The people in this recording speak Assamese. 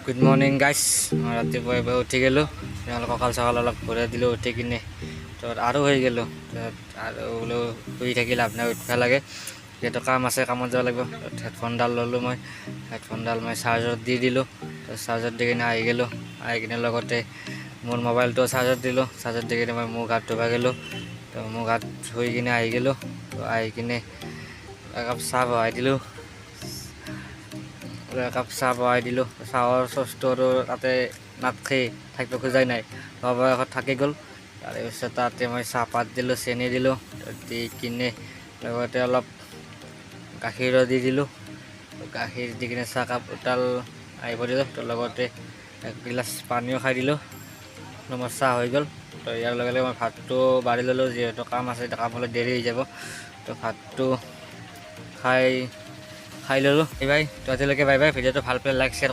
গুড মৰ্ণিং গাইছ। মই ৰাতিপুৱাই এবাৰ উঠি গ'লোঁ, কঁকাল চকাল অলপ ঘূৰাই দিলোঁ, উঠি কিনে তাৰপিছত আৰু হৈ গ'লোঁ। তাৰপিছত আৰু বোলো শুই থাকি লাভ নাই, উঠিব লাগে, যিহেতু কাম আছে, কামত যাব লাগিব। হেডফোনডাল ল'লোঁ, মই হেডফোনডাল চাৰ্জত দি দিলোঁ। চাৰ্জত দি কিনে আহি গ'লোঁ, আহি কিনে লগতে মোৰ মোবাইলটো চাৰ্জত দিলোঁ। চাৰ্জত দি কিনে মই মুখ হাত ধুব গ'লোঁ। তো মুখ হাত ধুই কিনে আহি গ'লোঁ। তো আহি কিনে একাপ চাহ বহাই দিলোঁ। একাপ চাহ বহাই দিলোঁ। চাহৰ চচটো আৰু তাতে নাথাকেই, থাকিব খোজাই নাই, অৱশেষত থাকি গ'ল। তাৰপিছত তাতে মই চাহপাত দিলোঁ, চেনি দিলোঁ, দি কিনে লগতে অলপ গাখীৰো দি দিলোঁ। গাখীৰ দি কিনে চাহকাপ উতাল আহিব দিলোঁ। তো লগতে এগিলাচ পানীও খাই দিলোঁ। মোৰ চাহ হৈ গ'ল। তো ইয়াৰ লগে লগে মই ভাতটো বাঢ়ি ল'লোঁ, যিহেতু কাম আছে, কামলৈ দেৰি হৈ যাব। তো ভাতটো খাই ল'লোঁ। Bye bye. তো আজিলৈকে বাই বাই। ভিডিঅ'টো ভাল পালে লাইক শ্বেয়াৰ